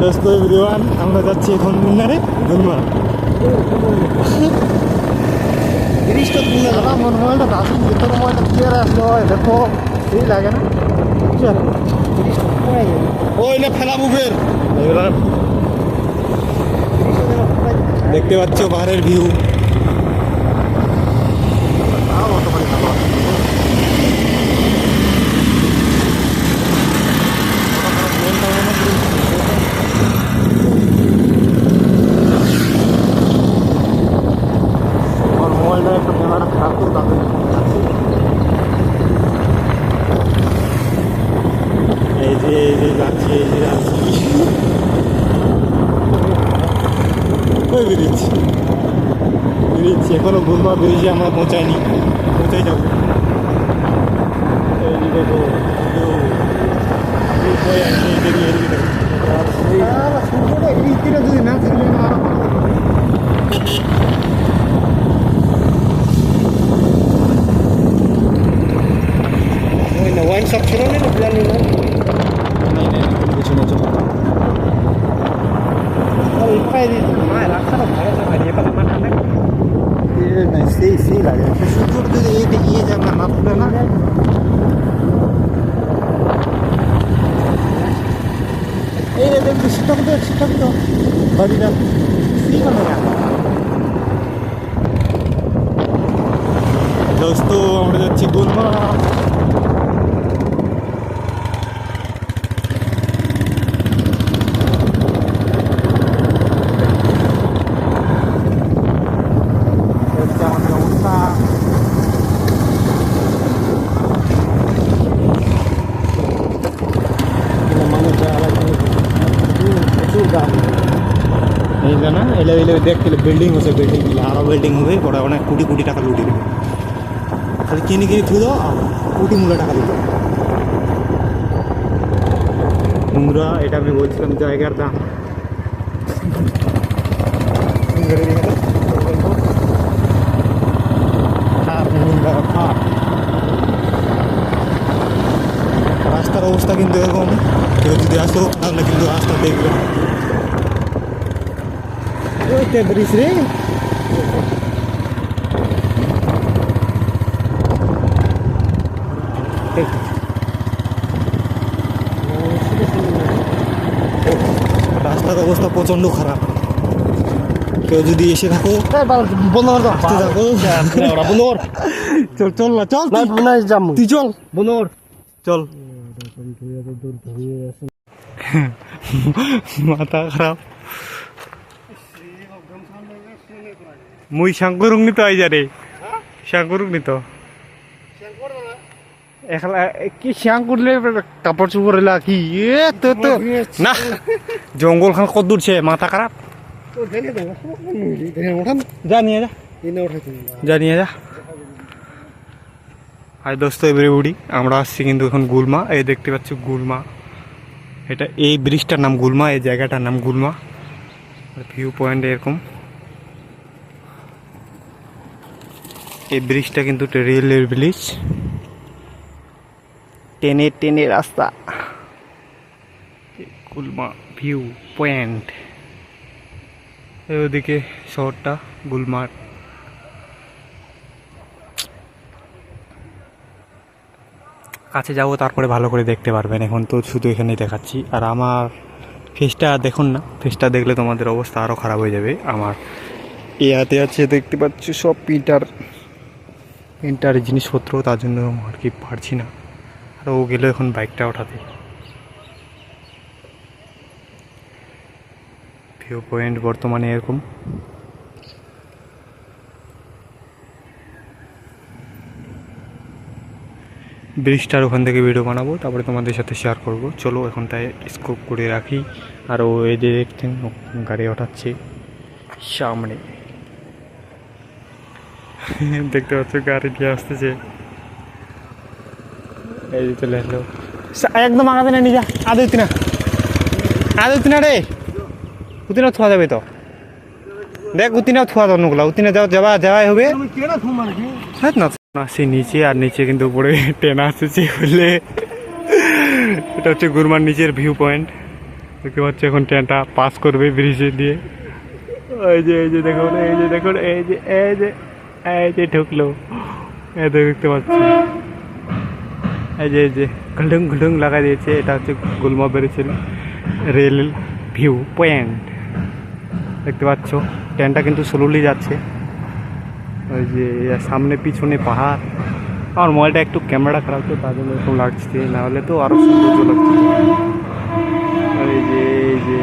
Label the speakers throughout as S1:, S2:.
S1: দোস্ত এভরিওয়ান, আমরা যাচ্ছি এখন মুন্নারে গুলমার।
S2: ব্রিজটা তুলে দাদা মনে হয় না দাদু ভিতরে ময়টা ক্লিয়ার আসলে হয় দেখো সেই লাগে না চল ব্রিজটা কোথায় যাবে
S1: ওই না ফেলা মুখের দেখতে পাচ্ছ পাহাড়ের ভিউ।
S2: আমার মোবাইলটা একটা ক্যামেরা খারাপ তো দাদু
S1: এই যে যাচ্ছি, এই যে যাচ্ছি, কই বেরিয়েছি এখনো গুলমা ব্রিজে আমরা পৌঁছাই যাবো। এই যে দেখো
S2: সূর্যটা এই তীরে যদি না থাকলে আরো ওই না ওয়াইন শপ ছিল না প্ল্যানিং না
S1: পিছনে চলো।
S2: আর ইপাই দিত না রাস্তাটা ভালো না ভাই এপাশে মাথা না
S1: সেই লাগে সূর্যটা যদি এই দেখিয়ে যাবে না ফুলে না। এই দেখবি শীতক তো বাড়িটা দোস্ত আমরা যাচ্ছি গুলমা। না এলে দেখতে বিল্ডিং হচ্ছে, বিল্ডিং আরো বিল্ডিং হবে, ওরা অনেক কোটি টাকা লুটি দেবে। খালি কিনে থুই দাও কোটি মূল্য টাকা দিত। বন্ধুরা এটা আমি বলছিলাম জায়গার দাম। রাস্তার অবস্থা কিন্তু এরকম, কেউ যদি আসো তাহলে কিন্তু রাস্তা দেখবে। ওইটা ব্রিজ রে, রাস্তার অবস্থা প্রচন্ড খারাপ। কেউ যদি এসে থাকো চল চল না চল তুই চল
S2: বনোর
S1: চল। মাথা খারাপ মুই শাঙ্করুক নিত আই যা রে, শাঙ্করুক নিত একলা কি শ্যাং করলে কাপড় চোপড় এলা কি এ তো না জঙ্গল খান কত দূর ছে, মাথা খারাপ। যা নিয়ে যা হাই দোস্ত এভরিবডি, আমরা আসছি কিন্তু এখন গুলমা। এই দেখতে পাচ্ছি গুলমা, এটা এই ব্রিজটার নাম গুলমা, এই জায়গাটার নাম গুলমা। ভিউ পয়েন্ট এরকম, এই ব্রিজটা কিন্তু রেলের ব্রিজ, টেনে রাস্তা। গুলমা ভিউ পয়েন্ট, ওদিকে শহরটা গুলমার। কাছে যাবো তারপরে ভালো করে দেখতে পারবেন, এখন তো শুধু এখানেই দেখাচ্ছি। আর আমার ফেসটা দেখুন না, ফেসটা দেখলে তোমাদের অবস্থা আরও খারাপ হয়ে যাবে। আমার এতে আছে দেখতে পাচ্ছ সব প্রিন্টার জিনিসপত্র, তার জন্য আর কি পারছি না। আর ও গেল এখন বাইকটা ওঠাতে। ভিউ পয়েন্ট বর্তমানে এরকম। ব্রিজটার ওখান থেকে ভিডিও বানাবো, তারপরে তোমাদের সাথে শেয়ার করব। চলো এখন তাই স্কোপ করে রাখি। আর ও এই যে দেখছেন গাড়ি ওঠাচ্ছে সামনে, দেখতে পাচ্ছ গাড়ি দিয়ে আসতেছে। এই যে চলে আসলো একদম আগাতে না, নিজা আদিত্য না রে, উতিনা থোয়া যাবে তো, দেখ উতিনাও থোয়া অন্যগুলা উতিনে যাওয়াই হবে না। সে নিচে, আর নিচে কিন্তু উপরে ট্রেন আসতেছে বললে। এটা হচ্ছে গুলমার নিচের ভিউ পয়েন্ট। দেখতে পাচ্ছি এখন ট্রেনটা পাস করবে ব্রিজে দিয়ে। এই যে দেখুন, এই যে ঢুকলো, এই যে দেখতে পাচ্ছি, এই যে ঘুলুং ঘুলুং লাগাই দিয়েছে। এটা হচ্ছে গুলমা ব্রিজের রেল ভিউ পয়েন্ট। দেখতে পাচ্ছ ট্রেনটা কিন্তু স্লোলি যাচ্ছে। ওই যে সামনে পিছনে পাহাড়। আমার মোবাইলটা একটু ক্যামেরা খারাপ, তো তার জন্য এরকম লাগছে, না হলে তো আরো সৌন্দর্য লাগছে। এই যে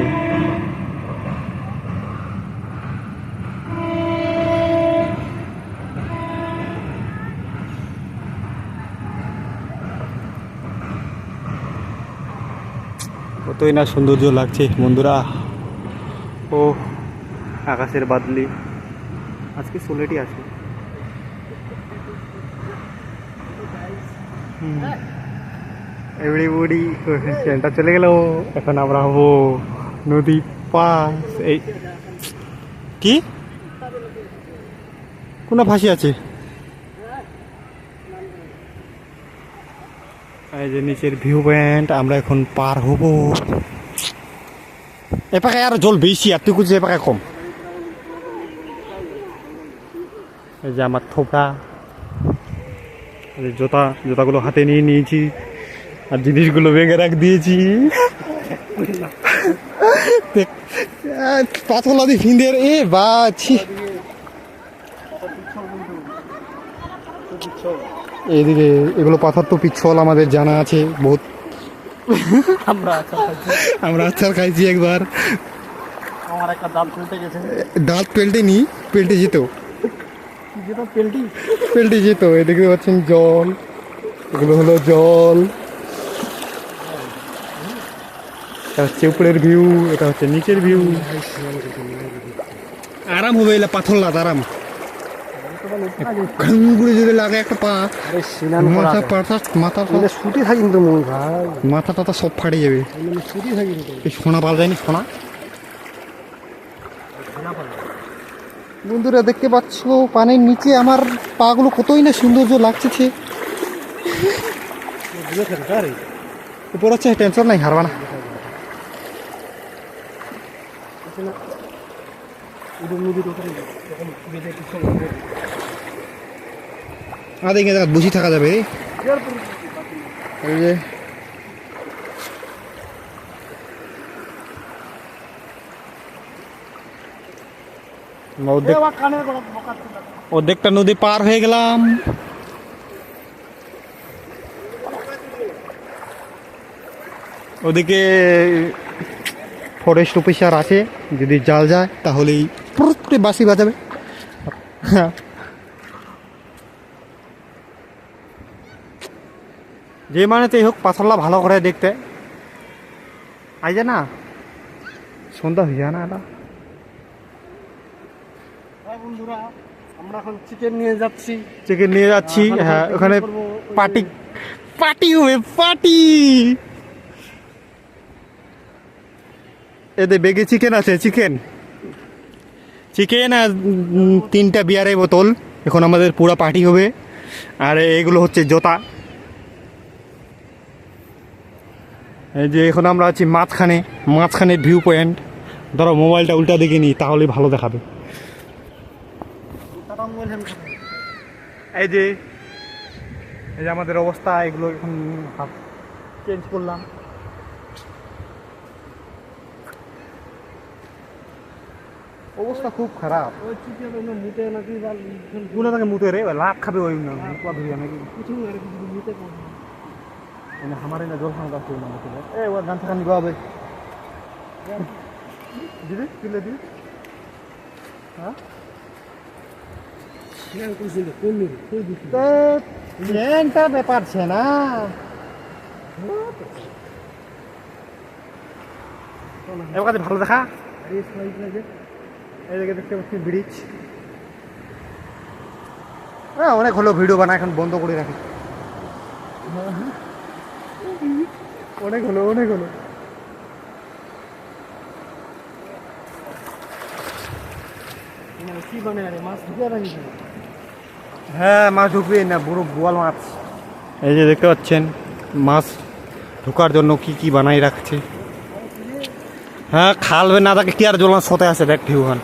S1: কতই না সৌন্দর্য লাগছে বন্ধুরা। ও আকাশের বাদলি, আজকে সোলেটি আছে। এভরিবডি ট্রেনটা চলে গেল, এখন আমরা হবো নদী পাস। এই কি কোন ভাসি আছে? এই যে নিচের ভিউ পয়েন্ট, আমরা এখন পার হব। এপাকে আর জল বেশি, আর তুই কুচি এপাকে কম। এই যে আমার থোপড়া, জুতাগুলো হাতে নিয়ে নিয়েছি, আর জিনিসগুলো ব্যাগে রাখ দিয়েছি। পাথলা দি ফিন্দের এ বাছি। এইদিকে এগুলো পাথর তো পিচ্ছল, আমাদের জানা আছে বহুত। আমরা আচার খাইছি একবার।
S2: আমার একটা দাঁত পেলতে গেছে,
S1: দাঁত পেল্টে পেল্টে যেত, পেল্টে যেত। এই দেখতে পাচ্ছেন জল, এগুলো হলো জল। এটা হচ্ছে উপরের ভিউ, এটা হচ্ছে নিচের ভিউ। আরাম হবে, এলা পাথর লাদ আরাম। ঘুরে যদি লাগে একটা পা,
S2: ছুটি থাকি কিন্তু ভাই,
S1: মাথা টাথা সব ফাটে যাবে।
S2: ছুটি থাকি
S1: এই সোনা পাল যায়নি, সোনা। বন্ধুরা দেখতে পাচ্ছ পানির নিচে আমার পাগুলো কতই না সৌন্দর্য লাগছে। উপর হচ্ছে টেনশন নাই, হারবা না। আধে জায়গা বসে থাকা যাবে। এই যে অর্ধেকটা নদী পার হয়ে গেলাম। ওদিকে ফরেস্ট অফিসার আছে, যদি জাল যায় তাহলেই পুরো বাঁশি বাজাবে। যে মানেতেই হোক পাথরলা ভালো করে দেখতে আই যা না, সন্ধ্যা হয়ে যায় না। এটা
S2: বন্ধুরা আমরা এখন চিকেন নিয়ে যাচ্ছি।
S1: হ্যাঁ, ওখানে পার্টি হবে, পার্টি। এদের বেগে চিকেন আছে, চিকেন আর 3টা বিয়ারের বোতল। এখন আমাদের পুরো পার্টি হবে। আর এগুলো হচ্ছে জোতা। এই যে এখন আমরা আছি মাঝখানের ভিউ পয়েন্ট। ধরো মোবাইলটা উল্টা দিকে নিই, তাহলে ভালো দেখাবে। এই যে আমাদের অবস্থা, এগুলো এখন চেঞ্জ করলাম। অবস্থা খুব খারাপ। গুলো মুতে রে লাভ খাবে ওই নাকি हमारे ना जोर खाना तो ना मुझे ए वो गान था निभा भाई दीदी किले दी हाँ ये कुछ नहीं कौन नहीं कोई भी तो ये इंटर व्यापार है ना ए वो कहते भालो देखा रेस लाइट लगे এই দেখে দেখতে পাচ্ছি ব্রিজ। হ্যাঁ অনেক হলো ভিডিও বানায়, এখন বন্ধ করে রাখি। অনেক হলো হ্যাঁ মাছ ঢুকবে না, বড় বোয়াল মাছ। এই যে দেখতে পাচ্ছেন মাছ ঢোকার জন্য কি বানাই রাখছে। হ্যাঁ খালবে না তাকে কি আর জ্বলান সতে আছে দেখ ভিউ হন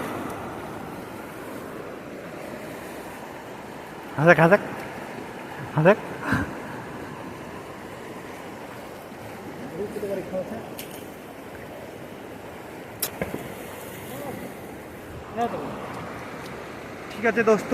S1: হাজাক হাজাক হাজাক ঠিক আছে দোস্ত